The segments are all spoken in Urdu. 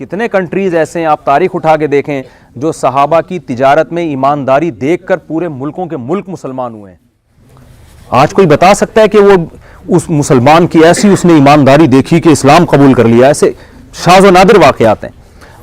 کتنے کنٹریز ایسے ہیں, آپ تاریخ اٹھا کے دیکھیں, جو صحابہ کی تجارت میں ایمانداری دیکھ کر پورے ملکوں کے ملک مسلمان ہوئے ہیں. آج کوئی بتا سکتا ہے کہ وہ اس مسلمان کی ایسی اس نے ایمانداری دیکھی کہ اسلام قبول کر لیا؟ ایسے شاذ و نادر واقعات ہیں.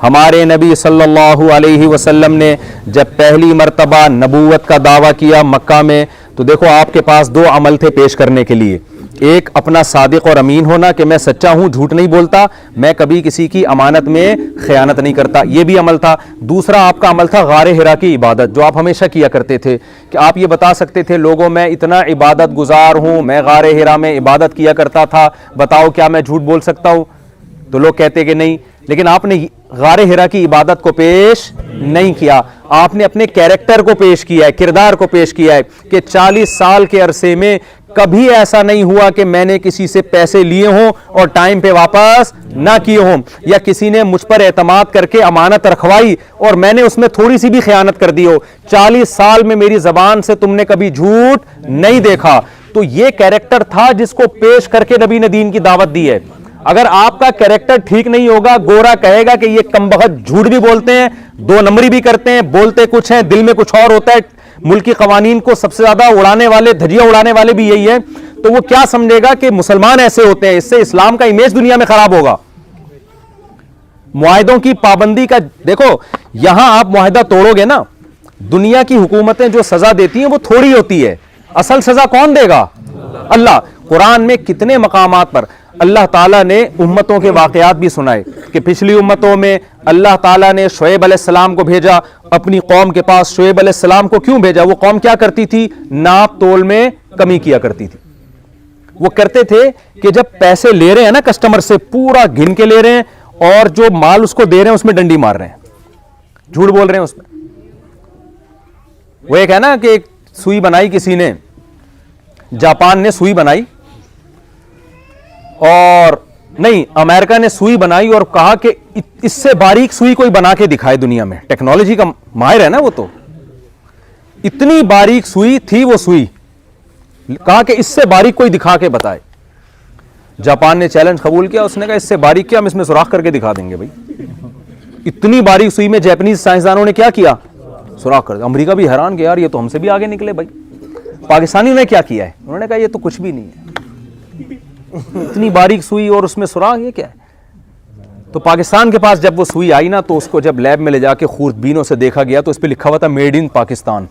ہمارے نبی صلی اللہ علیہ وسلم نے جب پہلی مرتبہ نبوت کا دعویٰ کیا مکہ میں, تو دیکھو آپ کے پاس 2 عمل تھے پیش کرنے کے لیے. ایک اپنا صادق اور امین ہونا کہ میں سچا ہوں, جھوٹ نہیں بولتا, میں کبھی کسی کی امانت میں خیانت نہیں کرتا, یہ بھی عمل تھا. دوسرا آپ کا عمل تھا غار حرا کی عبادت, جو آپ ہمیشہ کیا کرتے تھے, کہ آپ یہ بتا سکتے تھے لوگوں میں اتنا عبادت گزار ہوں, میں غار حرا میں عبادت کیا کرتا تھا, بتاؤ کیا میں جھوٹ بول سکتا ہوں؟ تو لوگ کہتے کہ نہیں. لیکن آپ نے غار حرا کی عبادت کو پیش نہیں کیا, آپ نے اپنے کیریکٹر کو پیش کیا ہے, کردار کو پیش کیا ہے, کہ 40 سال کے عرصے میں کبھی ایسا نہیں ہوا کہ میں نے کسی سے پیسے لیے ہوں اور ٹائم پہ واپس نہ کیے ہوں, یا کسی نے مجھ پر اعتماد کر کے امانت رکھوائی اور میں نے اس میں تھوڑی سی بھی خیانت کر دی ہو. 40 سال میں میری زبان سے تم نے کبھی جھوٹ نہیں دیکھا. تو یہ کیریکٹر تھا جس کو پیش کر کے نبی نے دین کی دعوت دی ہے. اگر آپ کا کیریکٹر ٹھیک نہیں ہوگا, گورا کہے گا کہ یہ کمبخت جھوٹ بھی بولتے ہیں, 2 نمبری بھی کرتے ہیں, بولتے کچھ ہیں, دل میں کچھ اور ہوتا ہے. ملکی قوانین کو سب سے زیادہ اڑانے والے, دھجیاں اڑانے والے بھی یہی ہیں. تو وہ کیا سمجھے گا کہ مسلمان ایسے ہوتے ہیں, اس سے اسلام کا امیج دنیا میں خراب ہوگا. معاہدوں کی پابندی کا دیکھو, یہاں آپ معاہدہ توڑو گے نا, دنیا کی حکومتیں جو سزا دیتی ہیں وہ تھوڑی ہوتی ہے, اصل سزا کون دے گا؟ اللہ. قرآن میں کتنے مقامات پر اللہ تعالیٰ نے امتوں کے واقعات بھی سنائے, کہ پچھلی امتوں میں اللہ تعالیٰ نے شعیب علیہ السلام کو بھیجا اپنی قوم کے پاس. شعیب علیہ السلام کو کیوں بھیجا؟ وہ قوم کیا کرتی تھی؟ ناپ تول میں کمی کیا کرتی تھی. وہ کرتے تھے کہ جب پیسے لے رہے ہیں نا کسٹمر سے, پورا گن کے لے رہے ہیں, اور جو مال اس کو دے رہے ہیں اس میں ڈنڈی مار رہے ہیں, جھوٹ بول رہے ہیں اس میں. وہ ایک ہے نا کہ ایک سوئی بنائی کسی نے, جاپان نے سوئی بنائی, اور نہیں امریکہ نے سوئی بنائی, اور کہا کہ اس سے باریک سوئی کوئی بنا کے دکھائے دنیا میں. ٹیکنالوجی کا ماہر ہے نا وہ, تو اتنی باریک سوئی تھی وہ سوئی, کہا کہ اس سے باریک کوئی دکھا کے بتائے. جاپان نے چیلنج قبول کیا, اس نے کہا اس سے باریک کیا, ہم اس میں سوراخ کر کے دکھا دیں گے. بھائی اتنی باریک سوئی میں جاپانیز سائنسدانوں نے کیا کیا؟ سوراخ کر دیا. امریکہ بھی حیران کہ یار یہ تو ہم سے بھی آگے نکلے. بھائی پاکستانیوں نے کیا کیا ہے؟ انہوں نے کہا یہ تو کچھ بھی نہیں ہے, اتنی باریک سوئی اور اس میں سوراخ, یہ کیا ہے؟ تو پاکستان کے پاس جب وہ سوئی آئی نا, تو اس کو جب لیب میں لے جا کے خوردبینوں سے دیکھا گیا, تو اس پہ لکھا ہوا تھا میڈ ان پاکستان.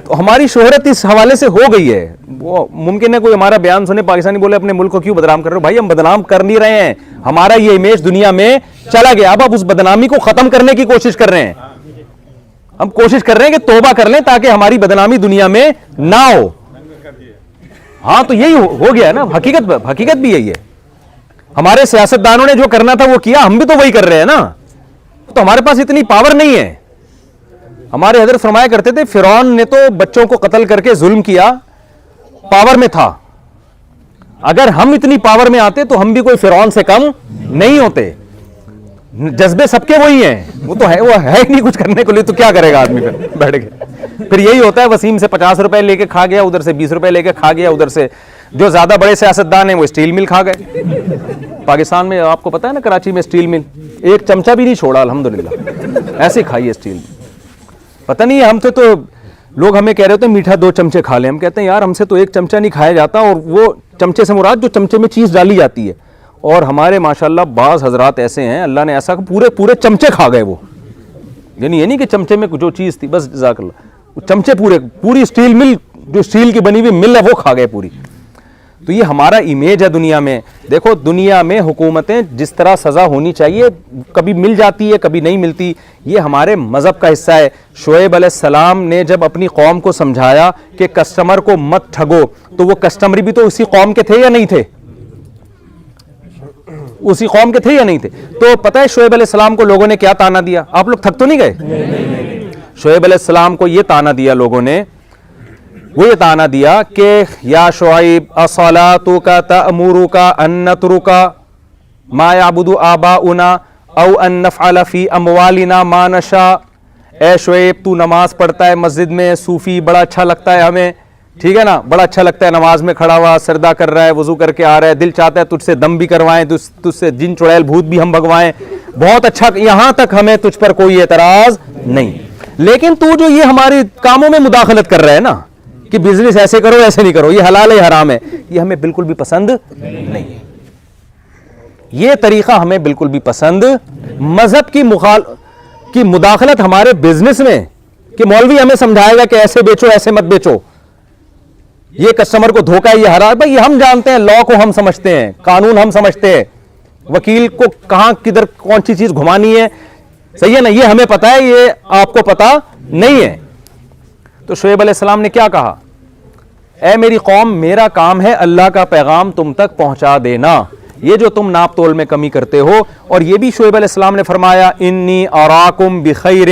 تو ہماری شہرت اس حوالے سے ہو گئی ہے. وہ ممکن ہے کوئی ہمارا بیان سنے پاکستانی بولے اپنے ملک کو کیوں بدنام کر رہے ہو؟ بھائی ہم بدنام کر نہیں رہے ہیں, ہمارا یہ امیج دنیا میں چلا گیا. اب اس بدنامی کو ختم کرنے کی کوشش کر رہے ہیں. ہم کوشش کر رہے ہیں کہ توبہ کر لیں تاکہ ہماری بدنامی دنیا میں نہ ہو. ہاں تو یہی ہو گیا نا, حقیقت بھی یہی ہے. ہمارے سیاستدانوں نے جو کرنا تھا وہ کیا, ہم بھی تو وہی کر رہے ہیں نا. تو ہمارے پاس اتنی پاور نہیں ہے. ہمارے حضرت فرمایا کرتے تھے فرعون نے تو بچوں کو قتل کر کے ظلم کیا, پاور میں تھا. اگر ہم اتنی پاور میں آتے تو ہم بھی کوئی فرعون سے کم نہیں ہوتے. جذبے سب کے وہی ہیں, وہ تو ہے, وہ ہے ہی نہیں کچھ کرنے کو لیے, تو کیا کرے گا آدمی پھر بیٹھ کے. پھر یہی ہوتا ہے, وسیم سے 50 روپے لے کے کھا گیا, ادھر سے 20 روپے لے کے کھا گیا, ادھر سے جو زیادہ بڑے سیاستدان ہیں وہ اسٹیل مل کھا گئے. پاکستان میں آپ کو پتا ہے نا, کراچی میں اسٹیل مل ایک چمچہ بھی نہیں چھوڑا الحمدللہ, ایسے کھائی ہے اسٹیل. پتہ نہیں ہم تو لوگ ہمیں کہہ رہے ہوتے ہیں میٹھا 2 چمچے کھا لیں, ہم کہتے ہیں یار ہم سے تو ایک چمچہ نہیں کھایا جاتا, اور وہ چمچے سے مراد جو چمچے میں چیز ڈالی جاتی ہے. اور ہمارے ماشاءاللہ بعض حضرات ایسے ہیں, اللہ نے ایسا کہ پورے چمچے کھا گئے وہ. یعنی یہ نہیں کہ چمچے میں جو چیز تھی بس, جزاک اللہ, چمچے پوری اسٹیل مل, جو اسٹیل کی بنی ہوئی مل ہے وہ کھا گئے پوری. تو یہ ہمارا امیج ہے دنیا میں. دیکھو دنیا میں حکومتیں جس طرح سزا ہونی چاہیے کبھی مل جاتی ہے کبھی نہیں ملتی, یہ ہمارے مذہب کا حصہ ہے. شعیب علیہ السلام نے جب اپنی قوم کو سمجھایا کہ کسٹمر کو مت ٹھگو, تو وہ کسٹمر بھی تو اسی قوم کے تھے یا نہیں تھے؟ اسی قوم کے تھے یا نہیں تھے؟ تو پتہ ہے شعیب علیہ السلام کو لوگوں نے کیا تانا دیا؟ آپ لوگ تھک تو نہیں گئے؟ شعیب علیہ السلام کو یہ تانا دیا لوگوں نے, وہ یہ تانا دیا کہ یا شعیب اصلاتک تأمرک ان نترک ما یعبد آباؤنا او ان نفعل فی اموالنا ما نشاء. اے شعیب تو نماز پڑھتا ہے مسجد میں, صوفی, بڑا اچھا لگتا ہے ہمیں, ٹھیک ہے نا, بڑا اچھا لگتا ہے نماز میں کھڑا ہوا سردا کر رہا ہے, وضو کر کے آ رہا ہے, دل چاہتا ہے تجھ سے دم بھی کروائیں, تجھ سے جن چڑیل بھوت بھی ہم بھگوائیں, بہت اچھا, یہاں تک ہمیں تجھ پر کوئی اعتراض نہیں. لیکن تو جو یہ ہماری کاموں میں مداخلت کر رہا ہے نا کہ بزنس ایسے کرو ایسے نہیں کرو, یہ حلال ہے حرام ہے, یہ ہمیں بالکل بھی پسند نہیں ہے. یہ طریقہ ہمیں بالکل بھی پسند. مذہب کی مداخلت ہمارے بزنس میں کہ مولوی ہمیں سمجھائے گا کہ ایسے بیچو ایسے مت بیچو, یہ کسٹمر کو دھوکہ ہے, یہ حرام, بھائی ہم جانتے ہیں, لا کو ہم سمجھتے ہیں, قانون ہم سمجھتے ہیں, وکیل کو کہاں کدھر کون سی چیز گھمانی ہے, صحیح ہے نا, یہ ہمیں پتا ہے, یہ آپ کو پتا نہیں ہے. تو شعیب علیہ السلام نے کیا کہا, اے میری قوم, میرا کام ہے اللہ کا پیغام تم تک پہنچا دینا, یہ جو تم ناپ تول میں کمی کرتے ہو. اور یہ بھی شعیب علیہ السلام نے فرمایا, انی اراکم بخیر,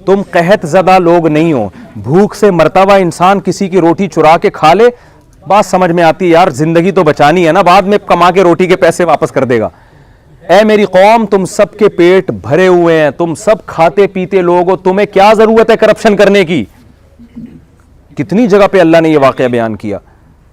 تم قحط زدہ لوگ نہیں ہو. بھوک سے مرتا ہوا انسان کسی کی روٹی چرا کے کھا لے, بات سمجھ میں آتی ہے یار, زندگی تو بچانی ہے نا, بعد میں کما کے روٹی کے پیسے واپس کر دے گا. اے میری قوم, تم سب کے پیٹ بھرے ہوئے ہیں, تم سب کھاتے پیتے لوگ ہو, تمہیں کیا ضرورت ہے کرپشن کرنے کی. کتنی جگہ پہ اللہ نے یہ واقعہ بیان کیا.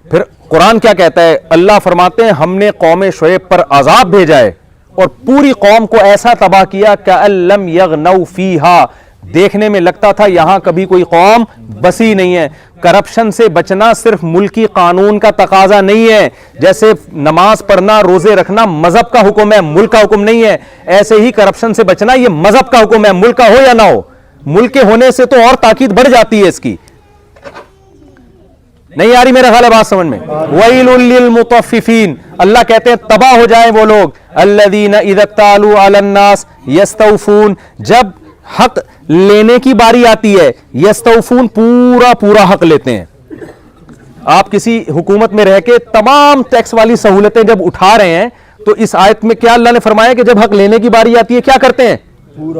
پھر قرآن کیا کہتا ہے, اللہ فرماتے ہیں ہم نے قوم شعیب پر عذاب بھیجا ہے اور پوری قوم کو ایسا تباہ کیا کأن لم یغنوا فیہا, دیکھنے میں لگتا تھا یہاں کبھی کوئی قوم بسی نہیں ہے. کرپشن سے بچنا صرف ملکی قانون کا تقاضا نہیں ہے, جیسے نماز پڑھنا روزے رکھنا مذہب کا حکم ہے, ملک کا حکم نہیں ہے, ایسے ہی کرپشن سے بچنا یہ مذہب کا حکم ہے, ملک کا ہو یا نہ ہو. ملک کے ہونے سے تو اور تاکید بڑھ جاتی ہے اس کی. نہیں آ رہی میرا خیال ہے بات سمجھ میں. وَيْلٌ لِّلْمُطَفِّفِينَ, اللہ کہتے ہیں تباہ ہو جائیں وہ لوگ, الَّذِينَ إِذَا اكْتَالُوا عَلَى النَّاسِ يَسْتَوْفُونَ, جب حق لینے کی باری آتی ہے, یستوفون, پورا پورا حق لیتے ہیں. آپ کسی حکومت میں رہ کے تمام ٹیکس والی سہولتیں جب اٹھا رہے ہیں, تو اس آیت میں کیا اللہ نے فرمایا کہ جب حق لینے کی باری آتی ہے کیا کرتے ہیں,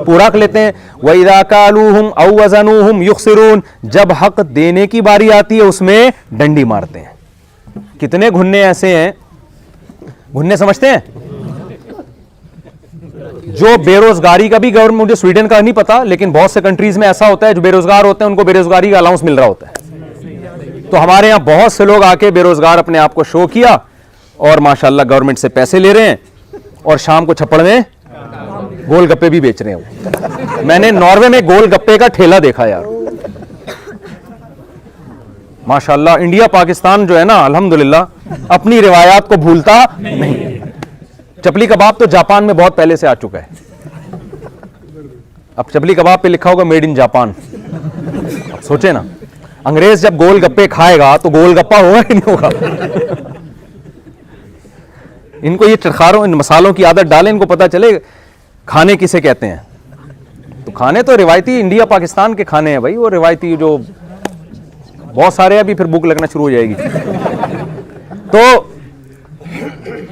پورا حق لیتے ہیں. وَإِذَا كَالُوهُمْ أَوْ وَزَنُوهُمْ يُخْسِرُونَ, جب حق دینے کی باری آتی ہے اس میں ڈنڈی مارتے ہیں. کتنے گھننے ایسے ہیں, گھننے سمجھتے ہیں, جو بے روزگاری کا بھی گورنمنٹ, مجھے سویڈن کا نہیں پتا, لیکن بہت سے کنٹریز میں ایسا ہوتا ہے جو بے روزگار ہوتے ہیں ان کو بے روزگاری کا الاؤنس مل رہا ہوتا ہے. تو ہمارے یہاں بہت سے لوگ آ کے بے روزگار اپنے آپ کو شو کیا اور ماشاءاللہ گورنمنٹ سے پیسے لے رہے ہیں, اور شام کو چھپڑ میں گول گپے بھی بیچ رہے ہیں. میں نے ناروے میں گول گپے کا ٹھیلا دیکھا یار, ماشاءاللہ. انڈیا پاکستان جو ہے نا الحمدللہ اپنی روایات کو بھولتا نہیں. چپلی کباب تو جاپان میں بہت پہلے سے آ چکا ہے. اب چپلی کباب پہ لکھا ہوگا میڈ ان جاپان. سوچے نا, انگریز جب گول گپے کھائے گا تو گول گپا ہوگا کہ نہیں ہوگا. ان کو یہ چرخاروں, ان مسالوں کی عادت ڈالیں, ان کو پتا چلے کھانے کسے کہتے ہیں. تو کھانے تو روایتی انڈیا پاکستان کے کھانے ہیں بھائی, وہ روایتی جو بہت سارے ہیں, ابھی پھر بھوک لگنا شروع ہو جائے گی. تو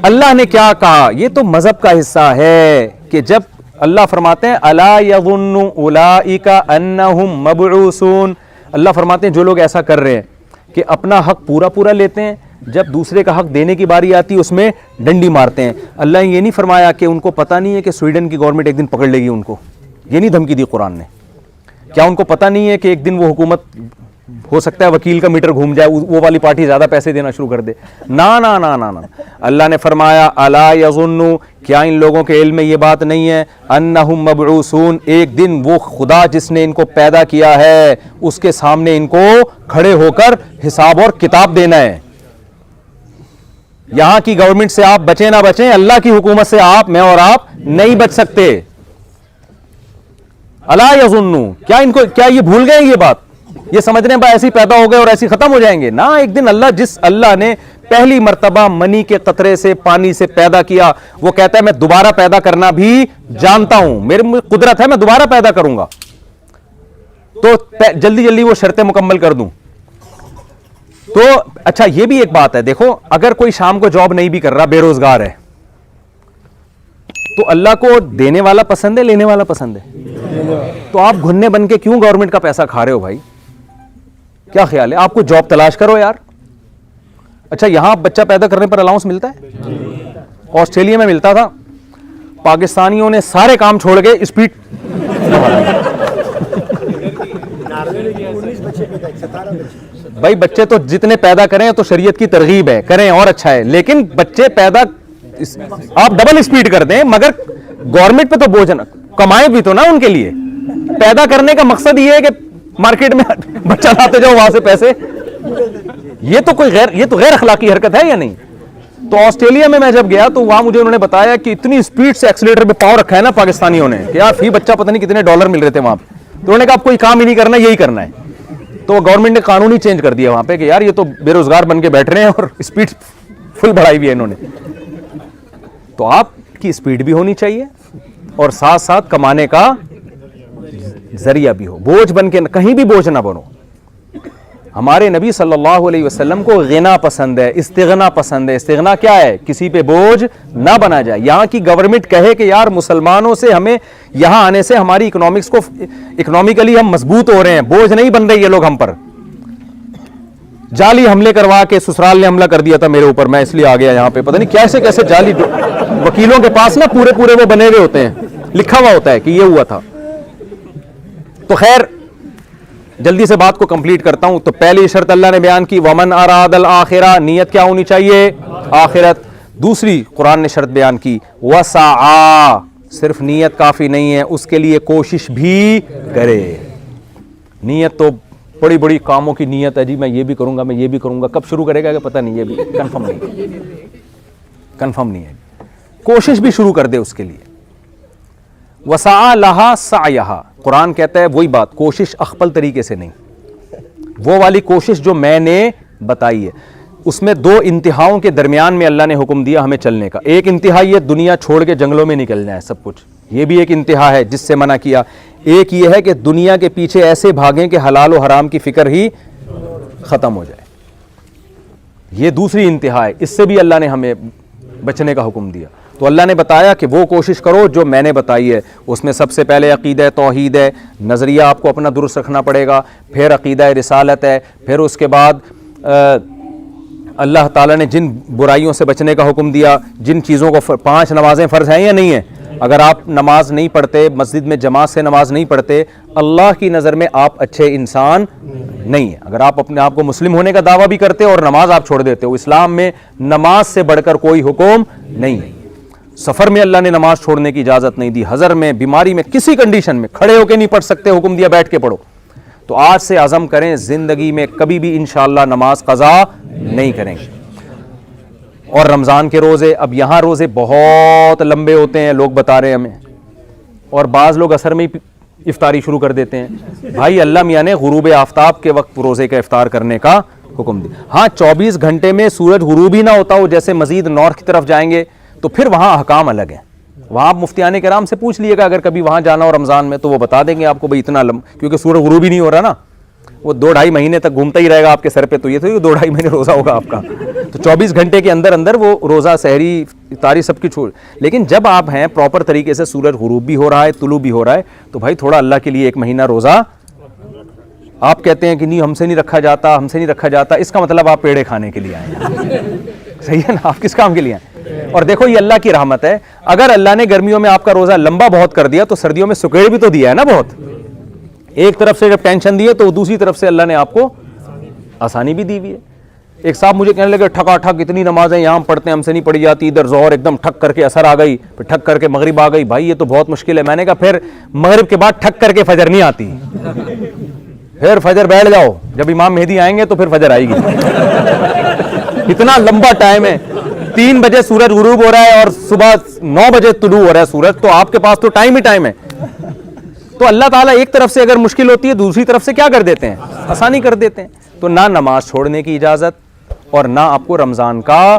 اللہ نے کیا کہا, یہ تو مذہب کا حصہ ہے کہ جب اللہ فرماتے ہیں الا یظن اولئک انہم مبعوثون, اللہ فرماتے ہیں جو لوگ ایسا کر رہے ہیں کہ اپنا حق پورا پورا لیتے ہیں, جب دوسرے کا حق دینے کی باری آتی ہے اس میں ڈنڈی مارتے ہیں. اللہ نے یہ نہیں فرمایا کہ ان کو پتہ نہیں ہے کہ سویڈن کی گورنمنٹ ایک دن پکڑ لے گی ان کو, یہ نہیں دھمکی دی قرآن نے. کیا ان کو پتہ نہیں ہے کہ ایک دن وہ حکومت ہو سکتا ہے وکیل کا میٹر گھوم جائے, وہ والی پارٹی زیادہ پیسے دینا شروع کر دے. نا نا نا نا نا, اللہ نے فرمایا الا یظن, کیا ان لوگوں کے علم میں یہ بات نہیں ہے, انہم مبعوثون, ایک دن وہ خدا جس نے ان کو پیدا کیا ہے اس کے سامنے ان کو کھڑے ہو کر حساب اور کتاب دینا ہے. یہاں کی گورنمنٹ سے آپ بچیں نہ بچیں, اللہ کی حکومت سے آپ, میں اور آپ نہیں بچ سکتے. الا یظن, کیا ان کو, کیا یہ بھول گئے یہ بات, یہ سمجھ رہے ہیں بھائی ایسی پیدا ہو گئے اور ایسی ختم ہو جائیں گے. نہ, ایک دن اللہ, جس اللہ نے پہلی مرتبہ منی کے قطرے سے پانی سے پیدا کیا, وہ کہتا ہے میں دوبارہ پیدا کرنا بھی جانتا ہوں, میری قدرت ہے, میں دوبارہ پیدا کروں گا. تو جلدی جلدی وہ شرطیں مکمل کر دوں. تو اچھا یہ بھی ایک بات ہے, دیکھو اگر کوئی شام کو جاب نہیں بھی کر رہا, بے روزگار ہے, تو اللہ کو دینے والا پسند ہے لینے والا پسند ہے؟ تو آپ گھننے بن کے کیوں گورنمنٹ کا پیسہ کھا رہے ہو بھائی؟ کیا خیال ہے, آپ کو جاب تلاش کرو یار. اچھا یہاں بچہ پیدا کرنے پر الاؤنس ملتا ہے, آسٹریلیا میں ملتا تھا, پاکستانیوں نے سارے کام چھوڑ کے اسپیڈ, بھائی بچے تو جتنے پیدا کریں تو شریعت کی ترغیب ہے, کریں اور اچھا ہے, لیکن بچے پیدا آپ ڈبل اسپیڈ کر دیں, مگر گورنمنٹ پہ تو بوجھ نہ, کمائیں بھی تو نا ان کے لیے. پیدا کرنے کا مقصد یہ ہے کہ مارکیٹ میں بچہ لاتے جاؤ وہاں سے پیسے, یہ تو غیر اخلاقی حرکت ہے یا نہیں؟ تو آسٹریلیا میں جب گیا تو وہاں مجھے انہوں نے بتایا کہ اتنی اسپیڈ سے ایکسیلیٹر پہ پاؤں رکھا ہے نا پاکستانیوں نے کہ یار فی بچہ پتہ نہیں کتنے ڈالر مل رہے تھے وہاں پہ. تو انہوں نے کہا اب کوئی کام ہی نہیں کرنا, یہی کرنا ہے. تو گورنمنٹ نے قانون ہی چینج کر دیا وہاں پہ کہ یار یہ تو بے روزگار بن کے بیٹھ رہے ہیں اور اسپیڈ فل بڑھائی بھی ہے انہوں نے. تو آپ کی اسپیڈ بھی ہونی چاہیے اور ساتھ ساتھ کمانے کا ذریعہ بھی ہو, بوجھ بن کے کہیں بھی بوجھ نہ بنو. ہمارے نبی صلی اللہ علیہ وسلم کو غنا پسند ہے, استغنا پسند ہے. استغنا کیا ہے؟ کسی پہ بوجھ نہ بنا جائے. یہاں کی گورنمنٹ کہے کہ یار مسلمانوں سے ہمیں یہاں آنے سے ہماری اکنامکلی ہم مضبوط ہو رہے ہیں, بوجھ نہیں بن رہے یہ لوگ ہم پر. جعلی حملے کروا کے سسرال نے حملہ کر دیا تھا میرے اوپر, میں اس لیے آ گیا یہاں پہ, پتہ نہیں کیسے کیسے جعلی وکیلوں کے پاس نا پورے وہ بنے ہوئے ہوتے ہیں, لکھا ہوا ہوتا ہے کہ یہ ہوا تھا. تو خیر جلدی سے بات کو کمپلیٹ کرتا ہوں. تو پہلی شرط اللہ نے بیان کی, ومن اراد الآخرہ, نیت کیا ہونی چاہیے؟ آخرت. دوسری قرآن نے شرط بیان کی, وسعی, صرف نیت کافی نہیں ہے, اس کے لیے کوشش بھی کرے. نیت تو بڑی بڑی کاموں کی نیت ہے جی, میں یہ بھی کروں گا, میں یہ بھی کروں گا, کب شروع کرے گا کہ پتہ نہیں, یہ بھی کنفرم نہیں ہے. کوشش بھی شروع کر دے اس کے لیے. وسعی لہا سعیہا, قرآن کہتا ہے وہی بات, کوشش اخپل طریقے سے نہیں, وہ والی کوشش جو میں نے بتائی ہے. اس میں دو انتہاؤں کے درمیان میں اللہ نے حکم دیا ہمیں چلنے کا. ایک انتہا یہ دنیا چھوڑ کے جنگلوں میں نکل جائے سب کچھ, یہ بھی ایک انتہا ہے جس سے منع کیا. ایک یہ ہے کہ دنیا کے پیچھے ایسے بھاگیں کہ حلال و حرام کی فکر ہی ختم ہو جائے, یہ دوسری انتہا ہے. اس سے بھی اللہ نے ہمیں بچنے کا حکم دیا. تو اللہ نے بتایا کہ وہ کوشش کرو جو میں نے بتائی ہے. اس میں سب سے پہلے عقیدہ توحید ہے, نظریہ آپ کو اپنا درست رکھنا پڑے گا. پھر عقیدہ رسالت ہے. پھر اس کے بعد اللہ تعالیٰ نے جن برائیوں سے بچنے کا حکم دیا, جن چیزوں کو 5 نمازیں فرض ہیں یا نہیں ہیں, اگر آپ نماز نہیں پڑھتے, مسجد میں جماعت سے نماز نہیں پڑھتے, اللہ کی نظر میں آپ اچھے انسان نہیں ہیں. اگر آپ اپنے آپ کو مسلم ہونے کا دعویٰ بھی کرتے اور نماز آپ چھوڑ دیتے ہو, اسلام میں نماز سے بڑھ کر کوئی حکم نہیں ہے. سفر میں اللہ نے نماز چھوڑنے کی اجازت نہیں دی, حضر میں, بیماری میں, کسی کنڈیشن میں کھڑے ہو کے نہیں پڑھ سکتے, حکم دیا بیٹھ کے پڑھو. تو آج سے عزم کریں زندگی میں کبھی بھی انشاءاللہ نماز قضا نہیں کریں گے. اور رمضان کے روزے, اب یہاں روزے بہت لمبے ہوتے ہیں, لوگ بتا رہے ہیں ہمیں, اور بعض لوگ عصر میں افطاری شروع کر دیتے ہیں. بھائی اللہ میاں نے غروب آفتاب کے وقت روزے کا افطار کرنے کا حکم دیا. ہاں 24 گھنٹے میں سورج غروب ہی نہ ہوتا ہو, جیسے مزید نارتھ کی طرف جائیں گے تو پھر وہاں احکام الگ ہیں. وہاں آپ مفتیان کرام سے پوچھ لیے گا اگر کبھی وہاں جانا ہو رمضان میں, تو وہ بتا دیں گے آپ کو بھائی اتنا کیونکہ سورج غروب ہی نہیں ہو رہا نا, وہ 2-2.5 مہینے تک گھومتا ہی رہے گا آپ کے سر پہ, تو یہ تو 2-2.5 مہینے روزہ ہوگا آپ کا. تو 24 گھنٹے کے اندر وہ روزہ, سحری, افطاری سب کی چھوڑ. لیکن جب آپ ہیں پراپر طریقے سے, سورج غروب بھی ہو رہا ہے, طلوع بھی ہو رہا ہے, تو بھائی تھوڑا اللہ کے لیے 1 مہینہ روزہ. آپ کہتے ہیں کہ نہیں ہم سے نہیں رکھا جاتا, اس کا مطلب آپ پیڑے کھانے کے لیے آئے ہیں. صحیح ہے نا, آپ کس کام کے لیے آئے؟ اور دیکھو یہ اللہ کی رحمت ہے, اگر اللہ نے گرمیوں میں آپ کا روزہ لمبا بہت کر دیا تو سردیوں میں سکیڑ بھی تو دیا ہے نا بہت. ایک طرف سے جب ٹینشن دی ہے تو دوسری طرف سے اللہ نے آپ کو آسانی بھی دی ہوئی ہے. ایک صاحب مجھے کہنے لگے ٹھکا ٹھک اتنی نمازیں یہاں پڑھتے ہیں, ہم سے نہیں پڑھی جاتی. ادھر ظہر ایک دم ٹھک کر کے اثر آ گئی, پھر ٹھک کر کے مغرب آ گئی. بھائی یہ تو بہت مشکل ہے. میں نے کہا پھر مغرب کے بعد ٹھک کر کے فجر نہیں آتی, پھر فجر بیٹھ جاؤ, جب امام مہدی آئیں گے تو پھر فجر آئے گی. اتنا لمبا ٹائم ہے, 3 بجے سورج غروب ہو رہا ہے اور صبح 9 بجے طلوع ہو رہا ہے سورج, تو آپ کے پاس تو ٹائم ہی ٹائم ہے. تو اللہ تعالیٰ ایک طرف سے اگر مشکل ہوتی ہے دوسری طرف سے کیا کر دیتے ہیں, آسانی کر دیتے ہیں. تو نہ نماز چھوڑنے کی اجازت اور نہ آپ کو رمضان کا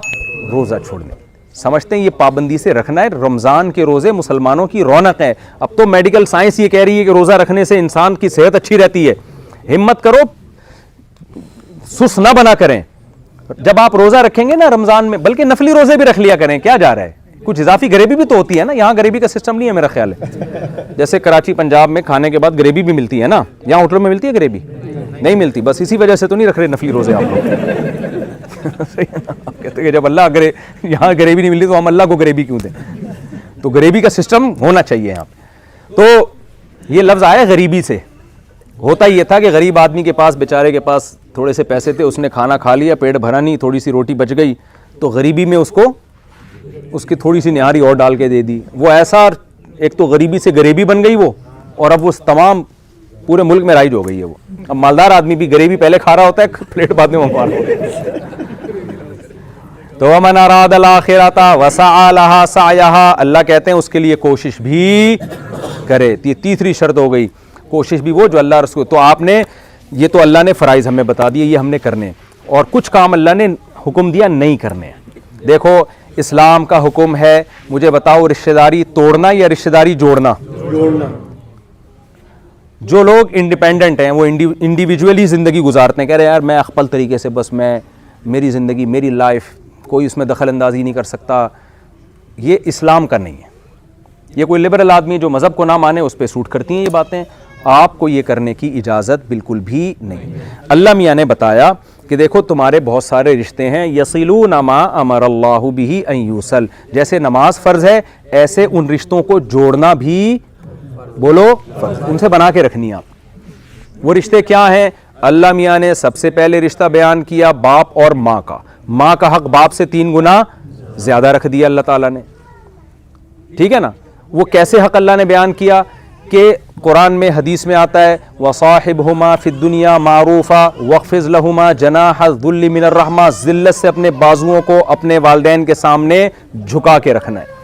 روزہ چھوڑنے. سمجھتے ہیں یہ پابندی سے رکھنا ہے. رمضان کے روزے مسلمانوں کی رونق ہے. اب تو میڈیکل سائنس یہ کہہ رہی ہے کہ روزہ رکھنے سے انسان کی صحت اچھی رہتی ہے. ہمت کرو, سست نہ بنا کریں. جب آپ روزہ رکھیں گے نا رمضان میں, بلکہ نفلی روزے بھی رکھ لیا کریں, کیا جا رہا ہے, کچھ اضافی غریبی بھی تو ہوتی ہے نا. یہاں غریبی کا سسٹم نہیں ہے میرا خیال ہے. جیسے کراچی پنجاب میں کھانے کے بعد غریبی بھی ملتی ہے نا, یہاں ہوٹلوں میں ملتی ہے غریبی نہیں ملتی. بس اسی وجہ سے تو نہیں رکھ رہے نفلی روزے آپ لوگ. آپ کہتے ہیں کہ جب اللہ یہاں غریبی نہیں ملتی تو ہم اللہ کو غریبی کیوں دیں. تو غریبی کا سسٹم ہونا چاہیے یہاں پہ. تو یہ لفظ آیا غریبی سے, ہوتا یہ تھا کہ غریب آدمی کے پاس, بیچارے کے پاس تھوڑے سے پیسے تھے, اس نے کھانا کھا لیا, پیٹ بھرا نہیں, تھوڑی سی روٹی بچ گئی, تو غریبی میں اس کو اس کی تھوڑی سی نہاری اور ڈال کے دے دی. وہ ایسا ایک تو غریبی سے غریبی بن گئی وہ, اور اب وہ تمام پورے ملک میں رائج ہو گئی ہے وہ. اب مالدار آدمی بھی غریبی پہلے کھا رہا ہوتا ہے, پلیٹ بعد میں منگوا رہا ہوتا ہے. تو وَمَنْ أَرَادَ الْآخِرَةَ وَسَعَى لَهَا سَعْيَهَا, اللہ کہتے ہیں اس کے لیے کوشش بھی کرے. یہ تیسری شرط ہو گئی, کوشش بھی وہ جو اللہ رسول. تو آپ نے یہ تو اللہ نے فرائض ہمیں بتا دیے, یہ ہم نے کرنے, اور کچھ کام اللہ نے حکم دیا نہیں کرنے. دیکھو اسلام کا حکم ہے, مجھے بتاؤ رشتہ داری توڑنا یا رشتہ داری جوڑنا؟ جو لوگ انڈیپینڈنٹ ہیں, وہ انڈیویجولی زندگی گزارتے ہیں, کہہ رہے ہیں یار میں اخپل طریقے سے بس میں میری زندگی میری لائف, کوئی اس میں دخل اندازی نہیں کر سکتا, یہ اسلام کا نہیں ہے. یہ کوئی لبرل آدمی جو مذہب کو نہ مانے اس پہ سوٹ کرتی ہیں یہ باتیں. آپ کو یہ کرنے کی اجازت بالکل بھی نہیں. اللہ میاں نے بتایا کہ دیکھو تمہارے بہت سارے رشتے ہیں, یصلون ما امر اللہ بہ ان یوصل, جیسے نماز فرض ہے ایسے ان رشتوں کو جوڑنا بھی بولو فرض, ان سے بنا کے رکھنی آپ. وہ رشتے کیا ہیں؟ اللہ میاں نے سب سے پہلے رشتہ بیان کیا باپ اور ماں کا. ماں کا حق باپ سے 3 گنا زیادہ رکھ دیا اللہ تعالیٰ نے, ٹھیک ہے نا. وہ کیسے حق اللہ نے بیان کیا کہ قرآن میں حدیث میں آتا ہے وَصَاحِبْهُمَا فِي الدُّنْيَا مَعْرُوفًا وَاخْفِضْ لَهُمَا جَنَاحَ الذُّلِّ مِنَ الرَّحْمَةِ, ذلت سے اپنے بازوؤں کو اپنے والدین کے سامنے جھکا کے رکھنا ہے,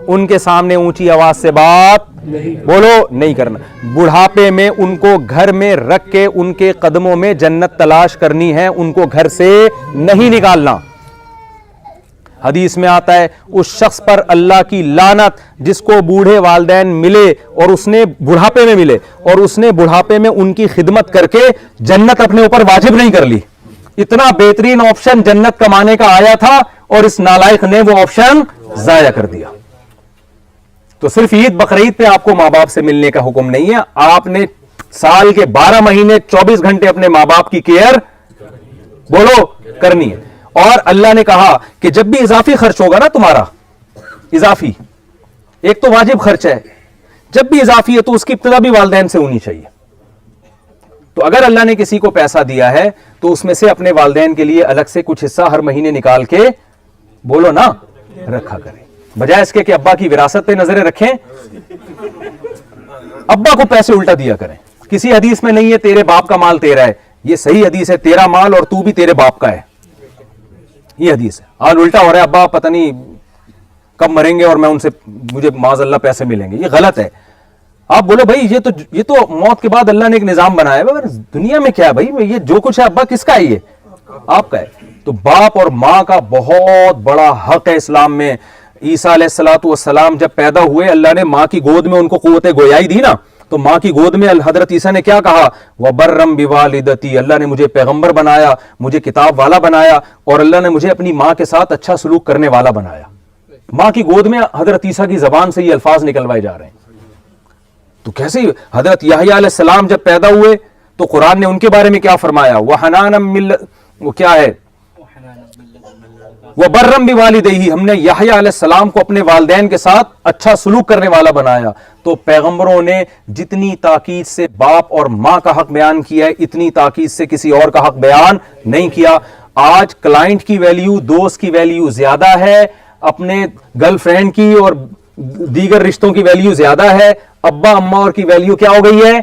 ان کے سامنے اونچی آواز سے بات بولو نہیں کرنا. بڑھاپے میں ان کو گھر میں رکھ کے ان کے قدموں میں جنت تلاش کرنی ہے, ان کو گھر سے نہیں نکالنا. حدیث میں آتا ہے اس شخص پر اللہ کی لعنت جس کو بوڑھے والدین ملے اور اس نے بڑھاپے میں ملے اور اس نے بڑھاپے میں ان کی خدمت کر کے جنت اپنے اوپر واجب نہیں کر لی. اتنا بہترین آپشن جنت کمانے کا آیا تھا اور اس نالائق نے وہ آپشن ضائع کر دیا. تو صرف عید بقرعید پہ آپ کو ماں باپ سے ملنے کا حکم نہیں ہے, آپ نے سال کے 12 مہینے 24 گھنٹے اپنے ماں باپ کی کیئر بولو کرنی ہے. اور اللہ نے کہا کہ جب بھی اضافی خرچ ہوگا نا تمہارا, اضافی ایک تو واجب خرچ ہے, جب بھی اضافی ہے تو اس کی ابتدا بھی والدین سے ہونی چاہیے. تو اگر اللہ نے کسی کو پیسہ دیا ہے تو اس میں سے اپنے والدین کے لیے الگ سے کچھ حصہ ہر مہینے نکال کے بولو نا رکھا کریں, بجائے اس کے کہ ابا کی وراثت پہ نظریں رکھیں, ابا کو پیسے الٹا دیا کریں. کسی حدیث میں نہیں ہے تیرے باپ کا مال تیرا ہے, یہ صحیح حدیث ہے تیرا مال اور تو بھی تیرے باپ کا ہے, یہ حدیث ہے. آج الٹا ہو رہا ہے ابا پتہ نہیں کب مریں گے اور میں ان سے مجھے معاذ اللہ پیسے ملیں گے, یہ غلط ہے. آپ بولو بھائی یہ تو موت کے بعد اللہ نے ایک نظام بنایا ہے, دنیا میں کیا ہے بھائی, یہ جو کچھ ہے ابا کس کا ہے, یہ آپ کا ہے. تو باپ اور ماں کا بہت بڑا حق ہے اسلام میں. عیسیٰ علیہ الصلوۃ والسلام جب پیدا ہوئے اللہ نے ماں کی گود میں ان کو قوت گویائی دی نا, تو ماں کی گود میں حضرت عیسیٰ نے کیا کہا, وَبَرًّا بِوَالِدَتِي, اللہ نے مجھے پیغمبر بنایا, مجھے کتاب والا بنایا, اور اللہ نے مجھے اپنی ماں کے ساتھ اچھا سلوک کرنے والا بنایا. ماں کی گود میں حضرت عیسیٰ کی زبان سے یہ الفاظ نکلوائے جا رہے ہیں. تو کیسے حضرت یحییٰ علیہ السلام جب پیدا ہوئے تو قرآن نے ان کے بارے میں کیا فرمایا, وہ کیا ہے, وَبَرًّا بِوَالِدَيْهِ, ہم نے یحییٰ علیہ السلام کو اپنے والدین کے ساتھ اچھا سلوک کرنے والا بنایا. تو پیغمبروں نے جتنی تاکید سے باپ اور ماں کا حق بیان کیا ہے اتنی تاکید سے کسی اور کا حق بیان نہیں کیا. آج کلائنٹ کی ویلیو, دوست کی ویلیو زیادہ ہے, اپنے گرل فرینڈ کی اور دیگر رشتوں کی ویلیو زیادہ ہے, ابا اماں اور کی ویلیو کیا ہو گئی ہے,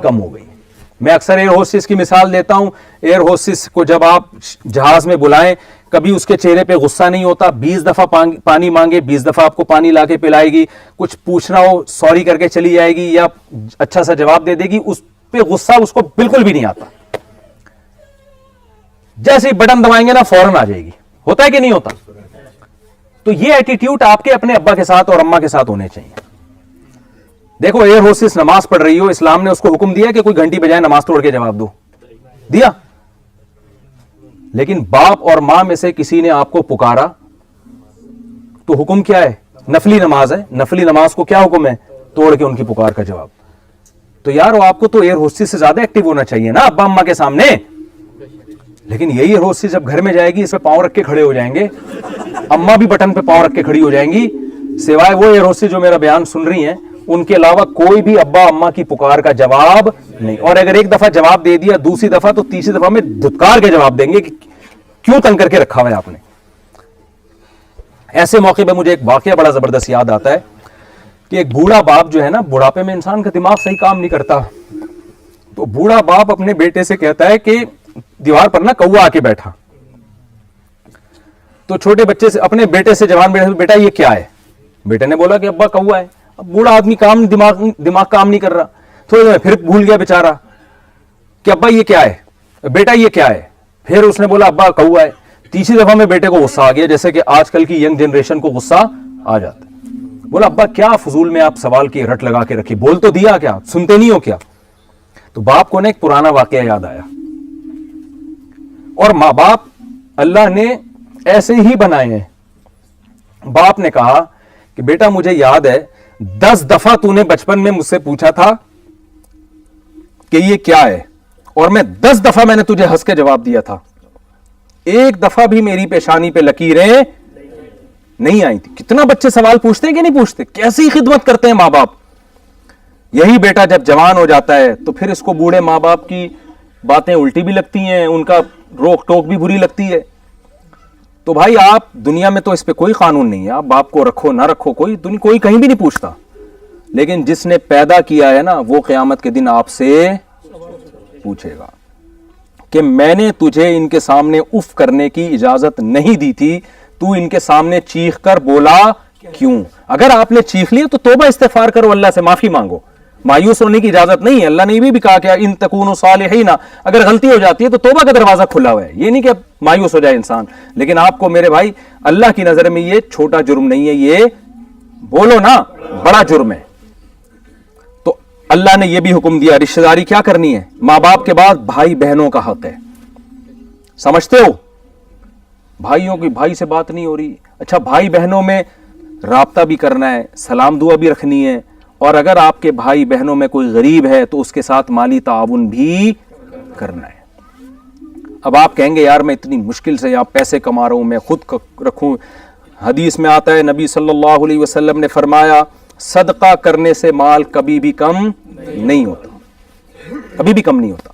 کم ہو گئی. میں اکثر ایئر ہوسٹس کی مثال دیتا ہوں. ایئر ہوسٹس کو جب آپ جہاز میں بلائیں, کبھی اس کے چہرے پہ غصہ نہیں ہوتا, 20 دفعہ پانی مانگے 20 دفعہ آپ کو پانی لا کے پلائے گی, کچھ پوچھنا ہو سوری کر کے چلی جائے گی یا اچھا سا جواب دے دے گی, اس پہ غصہ اس کو بالکل بھی نہیں آتا. جیسے ہی بٹن دبائیں گے نا فوراً آ جائے گی. ہوتا ہے کہ نہیں ہوتا؟ تو یہ ایٹیٹیوڈ آپ کے اپنے ابا کے ساتھ اور اماں کے ساتھ ہونے چاہیے. دیکھو ایئر ہوسٹس نماز پڑھ رہی ہو, اسلام نے اس کو حکم دیا کہ کوئی گھنٹی بجائے نماز توڑ کے جواب دو, دیا. لیکن باپ اور ماں میں سے کسی نے آپ کو پکارا تو حکم کیا ہے, نفلی نماز ہے, نفلی نماز کو کیا حکم ہے, توڑ کے ان کی پکار کا جواب. تو یار آپ کو تو ایئر ہوسٹس سے زیادہ ایکٹیو ہونا چاہیے نا ابا اماں کے سامنے. لیکن یہی ایئر ہوسٹس جب گھر میں جائے گی اس پہ پاؤں رکھ کے کھڑے ہو جائیں گے, اماں بھی بٹن پہ پاؤں رکھ کے کھڑی ہو جائیں گی, سوائے وہ ایئر ہوسٹس جو میرا بیان سن رہی ہیں ان کے علاوہ کوئی بھی ابا اما کی پکار کا جواب نہیں. اور اگر ایک دفعہ جواب دے دیا دوسری دفعہ تو تیسری دفعہ میں دھتکار کے جواب دیں گے کہ کیوں تنگ کر کے رکھا ہوا ہے آپ نے. ایسے موقع پہ مجھے ایک واقعہ بڑا زبردست یاد آتا ہے کہ ایک بوڑھا باپ جو ہے نا, بڑھاپے میں انسان کا دماغ صحیح کام نہیں کرتا, تو بوڑھا باپ اپنے بیٹے سے کہتا ہے کہ دیوار پر نا کوا آ کے بیٹھا. تو چھوٹے بچے سے اپنے بیٹے سے جوان بیٹے سے, بیٹا یہ کیا ہے؟ بیٹے نے بولا کہ ابا کوا ہے. اب بوڑھا آدمی دماغ کام نہیں کر رہا, تھوڑی دیر پھر بھول گیا بیچارہ کہ ابا یہ کیا ہے, بیٹا یہ کیا ہے. پھر اس نے بولا ابا کوا ہے. تیسری دفعہ میں بیٹے کو غصہ آ گیا, جیسے کہ آج کل کی ینگ جنریشن کو غصہ آ جاتا ہے. بولا ابا کیا فضول میں آپ سوال کی رٹ لگا کے رکھی, بول تو دیا, کیا سنتے نہیں ہو کیا؟ تو باپ کو نے ایک پرانا واقعہ یاد آیا. اور ماں باپ اللہ نے ایسے ہی بنائے ہیں. باپ نے کہا کہ بیٹا مجھے یاد ہے 10 دفعہ تو نے بچپن میں مجھ سے پوچھا تھا کہ یہ کیا ہے, اور میں 10 دفعہ میں نے تجھے ہنس کے جواب دیا تھا. ایک دفعہ بھی میری پیشانی پہ لکیریں نہیں آئی تھی. کتنا بچے سوال پوچھتے ہیں کہ نہیں پوچھتے, کیسی خدمت کرتے ہیں ماں باپ. یہی بیٹا جب جوان ہو جاتا ہے تو پھر اس کو بوڑھے ماں باپ کی باتیں الٹی بھی لگتی ہیں, ان کا روک ٹوک بھی بری لگتی ہے. تو بھائی آپ دنیا میں تو اس پہ کوئی قانون نہیں ہے, آپ باپ کو رکھو نہ رکھو, کوئی کہیں بھی نہیں پوچھتا. لیکن جس نے پیدا کیا ہے نا, وہ قیامت کے دن آپ سے پوچھے گا کہ میں نے تجھے ان کے سامنے اف کرنے کی اجازت نہیں دی تھی, تو ان کے سامنے چیخ کر بولا کیوں؟ اگر آپ نے چیخ لیا تو توبہ استغفار کرو, اللہ سے معافی مانگو. مایوس ہونے کی اجازت نہیں ہے. اللہ نے یہ بھی کہا کہ ان تکونوا صالحین, اگر غلطی ہو جاتی ہے تو توبہ کا دروازہ کھلا ہوا ہے. یہ نہیں کہ مایوس ہو جائے انسان. لیکن آپ کو میرے بھائی اللہ کی نظر میں یہ چھوٹا جرم نہیں ہے, یہ بولو نا بڑا جرم ہے. تو اللہ نے یہ بھی حکم دیا, رشتہ داری کیا کرنی ہے, ماں باپ کے بعد بھائی بہنوں کا حق ہے. سمجھتے ہو, بھائیوں کی بھائی سے بات نہیں ہو رہی, اچھا بھائی بہنوں میں رابطہ بھی کرنا ہے, سلام دعا بھی رکھنی ہے, اور اگر آپ کے بھائی بہنوں میں کوئی غریب ہے تو اس کے ساتھ مالی تعاون بھی کرنا ہے. اب آپ کہیں گے یار میں اتنی مشکل سے یہاں پیسے کما رہا ہوں, میں خود رکھوں. حدیث میں آتا ہے نبی صلی اللہ علیہ وسلم نے فرمایا صدقہ کرنے سے مال کبھی بھی کم نہیں ہوتا, کبھی بھی کم نہیں ہوتا.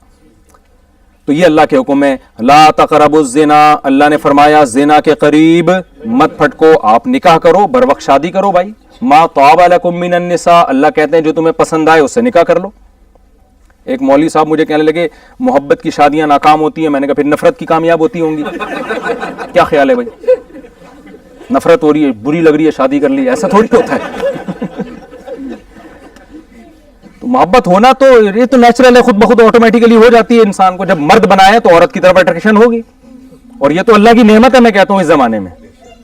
تو یہ اللہ کے حکم ہے. لا تقربوا الزنا, اللہ نے فرمایا زنا کے قریب مت پھٹکو, آپ نکاح کرو, بر وقت شادی کرو. بھائی ما طاب لکم من النساء, اللہ کہتے ہیں جو تمہیں پسند آئے اس سے نکاح کر لو. ایک مولوی صاحب مجھے کہنے لگے محبت کی شادیاں ناکام ہوتی ہیں. میں نے کہا پھر نفرت کی کامیاب ہوتی ہوں گی. کیا خیال ہے بھائی, نفرت ہو رہی ہے, بری لگ رہی ہے, شادی کر لی, ایسا تھوڑی ہوتا ہے. تو محبت ہونا تو یہ تو نیچرل ہے, خود بخود آٹومیٹیکلی ہو جاتی ہے انسان کو. جب مرد بنایا تو عورت کی طرف اٹریکشن ہوگی, اور یہ تو اللہ کی نعمت ہے. میں کہتا ہوں اس زمانے میں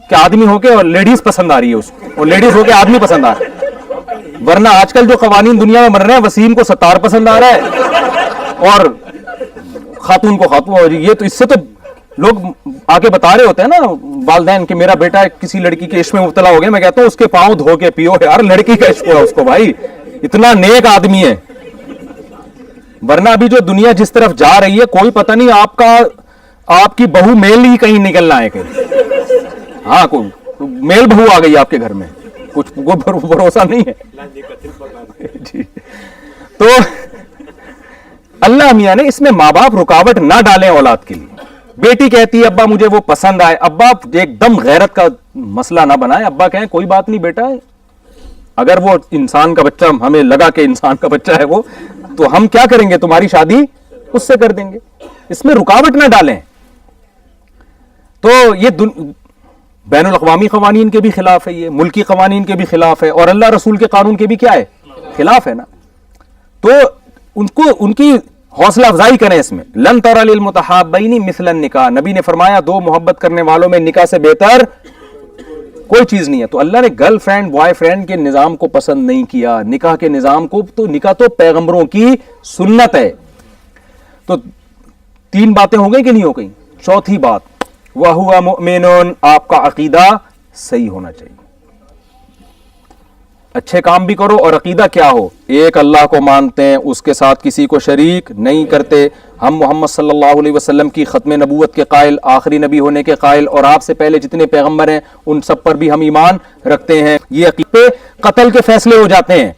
کہ آدمی ہو کے اور لیڈیز پسند آ رہی ہے اس کو, اور لیڈیز ہو کے آدمی پسند آ رہا ہے. ورنہ آج کل جو قوانین دنیا میں بن رہے ہیں, وسیم کو ستار پسند آ رہا ہے اور خاتون کو خاتون. یہ تو اس سے تو لوگ آگے بتا رہے ہوتے ہیں نا والدین کہ میرا بیٹا کسی لڑکی کے عشق میں مبتلا ہو گیا. میں کہتا ہوں اس کے پاؤں دھو کے پیو یار, لڑکی کا عشق ہوا اس کو بھائی, اتنا نیک آدمی ہے. ورنہ ابھی جو دنیا جس طرف جا رہی ہے کوئی پتہ نہیں آپ کی بہو میل ہی کہیں نکلنا ہے کہیں. ہاں کوئی میل بہو آ گئی آپ کے گھر میں, کچھ بھروسہ نہیں ہے جی. تو اللہ میاں نے اس میں ماں باپ رکاوٹ نہ ڈالیں اولاد کے لیے. بیٹی کہتی ہے ابا مجھے وہ پسند آئے, ابا ایک دم غیرت کا مسئلہ نہ بنائے. ابا کہیں کوئی بات نہیں بیٹا, اگر وہ انسان کا بچہ ہمیں لگا کہ انسان کا بچہ ہے وہ, تو ہم کیا کریں گے, تمہاری شادی اس سے کر دیں گے. اس میں رکاوٹ نہ ڈالیں. تو یہ بین الاقوامی قوانین کے بھی خلاف ہے, یہ ملکی قوانین کے بھی خلاف ہے, اور اللہ رسول کے قانون کے بھی کیا ہے, خلاف ہے نا. تو ان کی حوصلہ افزائی کریں اس میں. لن تر للمتحابین مثل النکاح, نبی نے فرمایا دو محبت کرنے والوں میں نکاح سے بہتر کوئی چیز نہیں ہے. تو اللہ نے گرل فرینڈ بوائے فرینڈ کے نظام کو پسند نہیں کیا, نکاح کے نظام کو. تو نکاح تو پیغمبروں کی سنت ہے. تو 3 باتیں ہو گئی کہ نہیں ہو گئی. چوتھی بات وَهُوَ مُؤْمِنٌ, آپ کا عقیدہ صحیح ہونا چاہیے. اچھے کام بھی کرو اور عقیدہ کیا ہو, ایک اللہ کو مانتے ہیں, اس کے ساتھ کسی کو شریک نہیں کرتے. ہم محمد صلی اللہ علیہ وسلم کی ختم نبوت کے قائل, آخری نبی ہونے کے قائل, اور آپ سے پہلے جتنے پیغمبر ہیں ان سب پر بھی ہم ایمان رکھتے ہیں. یہ عقیدے قتل کے فیصلے ہو جاتے ہیں,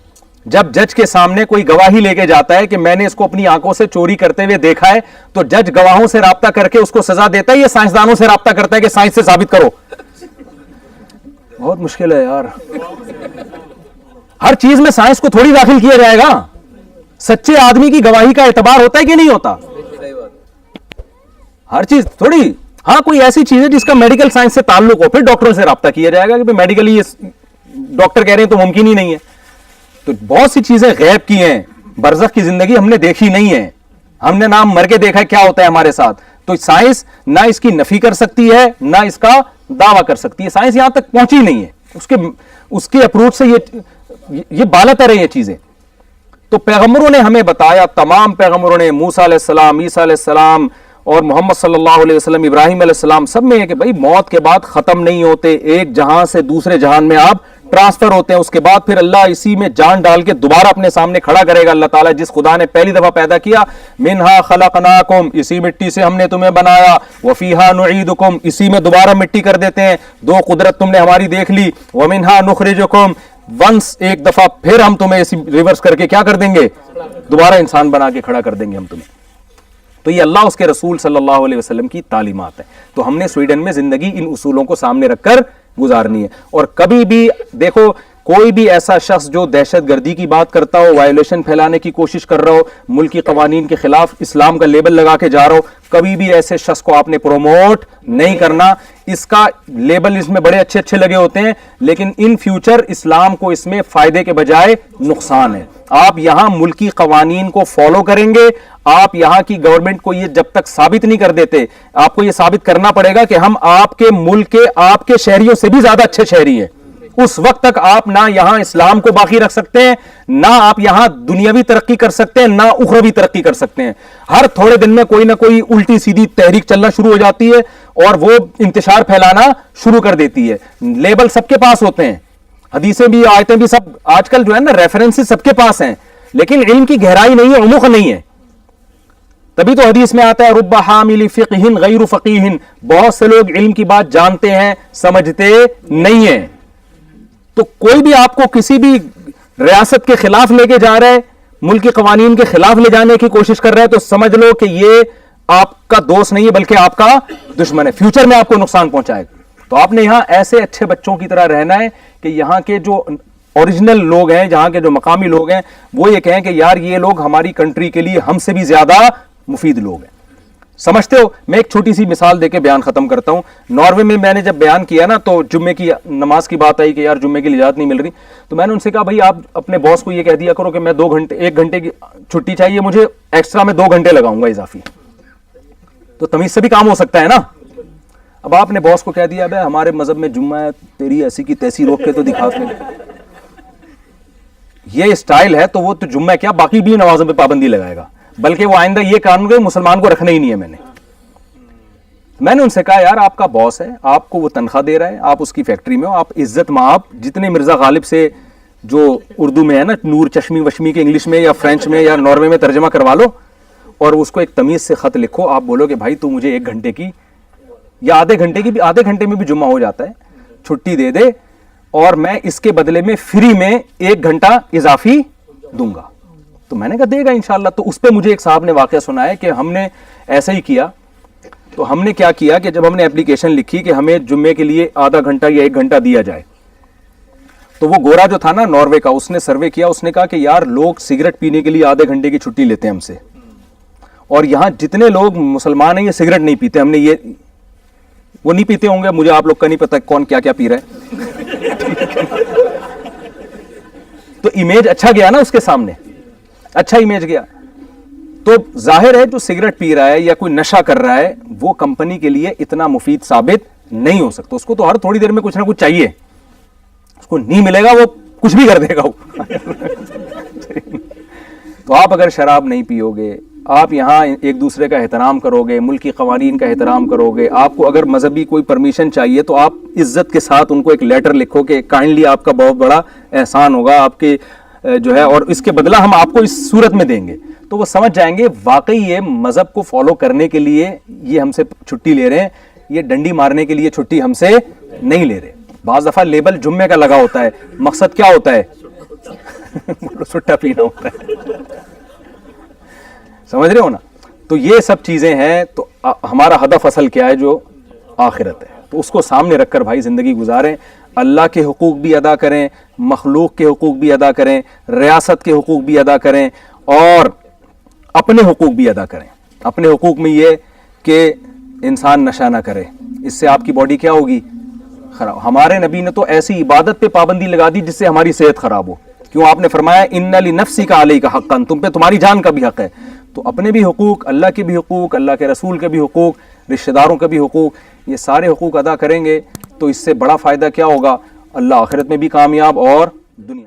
جب جج کے سامنے کوئی گواہی لے کے جاتا ہے کہ میں نے اس کو اپنی آنکھوں سے چوری کرتے ہوئے دیکھا ہے, تو جج گواہوں سے رابطہ کر کے اس کو سزا دیتا ہے یا سائنسدانوں سے رابطہ کرتا ہے کہ سائنس سے ثابت کرو؟ بہت مشکل ہے یار. ہر چیز میں سائنس کو تھوڑی داخل کیا جائے گا. سچے آدمی کی گواہی کا اعتبار ہوتا ہے کہ نہیں ہوتا؟ ہر چیز تھوڑی. ہاں کوئی ایسی چیز ہے جس کا میڈیکل سائنس سے تعلق ہو, پھر ڈاکٹروں سے رابطہ کیا جائے گا کہ میڈیکلی ڈاکٹر کہہ رہے ہیں تو ممکن ہی نہیں ہے. تو بہت سی چیزیں غیب کی ہیں, برزخ کی زندگی ہم نے دیکھی نہیں ہے, ہم نے نام مر کے دیکھا کیا ہوتا ہے ہمارے ساتھ. تو سائنس نہ اس کی نفی کر سکتی ہے نہ اس کا دعویٰ کر سکتی ہے. سائنس یہاں تک پہنچی نہیں ہے, اس کے اپروچ سے یہ بالاتر ہے یہ چیزیں. تو پیغمبروں نے ہمیں بتایا, تمام پیغمبروں نے, موسیٰ علیہ السلام, عیسیٰ علیہ السلام اور محمد صلی اللہ علیہ وسلم, ابراہیم علیہ السلام, سب میں ہے کہ بھائی موت کے بعد ختم نہیں ہوتے, ایک جہاں سے دوسرے جہان میں آپ ٹرانسفر ہوتے ہیں. اس کے بعد پھر اللہ اسی میں جان ڈال کے دوبارہ اپنے سامنے کھڑا کرے گا. اللہ تعالیٰ جس خدا نے پہلی دفعہ پیدا کیا, منہا خلقناکم, اسی مٹی سے ہم نے تمہیں بنایا, وفیہا نعیدکم, اسی میں دوبارہ مٹی کر دیتے ہیں. دو قدرت تم نے ہماری دیکھ لی. ومنہا نخرجکم, ونس ایک دفعہ پھر ہم تمہیں اسی ریورس کر کے کیا کر دیں گے, دوبارہ انسان بنا کے کھڑا کر دیں گے ہم تمہیں. تو یہ اللہ اس کے رسول صلی اللہ علیہ وسلم کی تعلیمات ہے. تو ہم نے سویڈن میں زندگی ان اصولوں کو سامنے رکھ کر گزارنی ہے. اور کبھی بھی دیکھو, کوئی بھی ایسا شخص جو دہشت گردی کی بات کرتا ہو, وائلیشن پھیلانے کی کوشش کر رہا ہو, ملکی قوانین کے خلاف اسلام کا لیبل لگا کے جا رہا ہو, کبھی بھی ایسے شخص کو آپ نے پروموٹ نہیں کرنا. اس کا لیبل اس میں بڑے اچھے اچھے لگے ہوتے ہیں, لیکن ان فیوچر اسلام کو اس میں فائدے کے بجائے نقصان ہے. آپ یہاں ملکی قوانین کو فالو کریں گے, آپ یہاں کی گورنمنٹ کو یہ جب تک ثابت نہیں کر دیتے, آپ کو یہ ثابت کرنا پڑے گا کہ ہم آپ کے ملک کے, آپ کے شہریوں سے بھی زیادہ اچھے شہری ہیں. اس وقت تک آپ نہ یہاں اسلام کو باقی رکھ سکتے ہیں, نہ آپ یہاں دنیاوی ترقی کر سکتے ہیں, نہ اخروی ترقی کر سکتے ہیں. ہر تھوڑے دن میں کوئی نہ کوئی الٹی سیدھی تحریک چلنا شروع ہو جاتی ہے اور وہ انتشار پھیلانا شروع کر دیتی ہے. لیبل سب کے پاس ہوتے ہیں, حدیثیں بھی, آیتیں بھی, سب آج کل جو ہے نا ریفرنسز سب کے پاس ہیں, لیکن علم کی گہرائی نہیں ہے, عمق نہیں ہے. تبھی تو حدیث میں آتا ہے رب حامل فقہ غیر فقیہ, بہت سے لوگ علم کی بات جانتے ہیں سمجھتے نہیں ہیں. تو کوئی بھی آپ کو کسی بھی ریاست کے خلاف لے کے جا رہا ہے, ملکی قوانین کے خلاف لے جانے کی کوشش کر رہا ہے, تو سمجھ لو کہ یہ آپ کا دوست نہیں ہے بلکہ آپ کا دشمن ہے, فیوچر میں آپ کو نقصان پہنچائے گا. تو آپ نے یہاں ایسے اچھے بچوں کی طرح رہنا ہے کہ یہاں کے جو اوریجنل لوگ ہیں, جہاں کے جو مقامی لوگ ہیں, وہ یہ کہیں کہ یار یہ لوگ ہماری کنٹری کے لیے ہم سے بھی زیادہ مفید لوگ ہیں. سمجھتے ہو؟ میں ایک چھوٹی سی مثال دے کے بیان ختم کرتا ہوں. ناروے میں نے جب بیان کیا نا, تو جمعے کی نماز کی بات آئی کہ یار جمعے کی اجازت نہیں مل رہی, تو میں نے ان سے کہا بھائی آپ اپنے باس کو یہ کہہ دیا کرو کہ میں 1 گھنٹے کی چھٹی چاہیے مجھے, ایکسٹرا میں 2 گھنٹے لگاؤں گا اضافی. تو تمیز سے بھی کام ہو سکتا ہے نا. اب آپ نے باس کو کہہ دیا بھائی ہمارے مذہب میں جمعہ ہے, تیری ایسی کی تیسی روک کے تو دکھا کے, یہ اسٹائل ہے تو وہ تو جمعہ کیا باقی بھی نمازوں پہ پابندی لگائے گا, بلکہ وہ آئندہ یہ قانون کہ مسلمان کو رکھنا ہی نہیں ہے. میں نے ان سے کہا یار آپ کا باس ہے, آپ کو وہ تنخواہ دے رہا ہے, آپ اس کی فیکٹری میں ہو, آپ عزت مآب جتنے مرزا غالب سے جو اردو میں ہے نا نور چشمی وشمی کے انگلش میں یا فرینچ میں یا ناروے میں ترجمہ کروا لو, اور اس کو ایک تمیز سے خط لکھو. آپ بولو کہ بھائی تو مجھے 1 گھنٹے کی یا آدھے گھنٹے میں بھی جمعہ ہو جاتا ہے, چھٹی دے دے, اور میں اس کے بدلے میں فری میں 1 گھنٹہ اضافی دوں گا. تو میں نے کہا دے گا انشاءاللہ. تو اس پہ مجھے ایک صاحب نے واقعہ سنایا کہ ہم نے ایسا ہی کیا. تو ہم نے کیا کیا کہ جب ہم نے اپلیکیشن لکھی کہ ہمیں جمعے کے لیے آدھا گھنٹہ یا 1 گھنٹہ دیا جائے, تو وہ گورا جو تھا نا ناروے کا, اس نے سروے کیا, اس نے کہا کہ یار لوگ سگریٹ پینے کے لیے آدھے گھنٹے کی چھٹی لیتے ہیں ہم سے, اور یہاں جتنے لوگ مسلمان ہیں یہ سگریٹ نہیں پیتے. ہم نے یہ وہ نہیں پیتے ہوں گے, مجھے آپ لوگ کا نہیں پتا کون کیا کیا پی رہا ہے. تو امیج اچھا گیا نا اس کے سامنے, اچھا امیج گیا. تو ظاہر ہے جو سگریٹ پی رہا ہے یا کوئی نشہ کر رہا ہے وہ کمپنی کے لیے اتنا مفید ثابت نہیں ہو سکتا. اس کو تو ہر تھوڑی دیر میں کچھ نہ کچھ چاہیے, اس کو نہیں ملے گا وہ کچھ بھی کر دے گا. تو آپ اگر شراب نہیں پیو گے, آپ یہاں ایک دوسرے کا احترام کرو گے, ملکی قوانین کا احترام کرو گے, آپ کو اگر مذہبی کوئی پرمیشن چاہیے تو آپ عزت کے ساتھ ان کو ایک لیٹر لکھو کہ کائنڈلی آپ کا بہت بڑا احسان ہوگا آپ کے جو ہے, اور اس کے بدلہ ہم آپ کو اس صورت میں دیں گے. تو وہ سمجھ جائیں گے واقعی یہ مذہب کو فالو کرنے کے لیے یہ ہم سے چھٹی لے رہے ہیں, یہ ڈنڈی مارنے کے لیے چھٹی ہم سے نہیں لے رہے. بعض دفعہ لیبل جمعے کا لگا ہوتا ہے, مقصد کیا ہوتا ہے بولو سٹا پینا ہوتا ہے. سمجھ رہے ہو نا. تو یہ سب چیزیں ہیں. تو ہمارا ہدف اصل کیا ہے؟ جو آخرت ہے. تو اس کو سامنے رکھ کر بھائی زندگی گزاریں. اللہ کے حقوق بھی ادا کریں, مخلوق کے حقوق بھی ادا کریں, ریاست کے حقوق بھی ادا کریں, اور اپنے حقوق بھی ادا کریں. اپنے حقوق میں یہ کہ انسان نشہ نہ کرے, اس سے آپ کی باڈی کیا ہوگی؟ خراب. ہمارے نبی نے تو ایسی عبادت پہ پابندی لگا دی جس سے ہماری صحت خراب ہو. کیوں؟ آپ نے فرمایا ان لنفسک علیک حقا, تم پہ تمہاری جان کا بھی حق ہے. تو اپنے بھی حقوق, اللہ کے بھی حقوق, اللہ کے رسول کے بھی حقوق, رشتہ داروں کے بھی حقوق, یہ سارے حقوق ادا کریں گے تو اس سے بڑا فائدہ کیا ہوگا؟ اللہ آخرت میں بھی کامیاب اور دنیا میں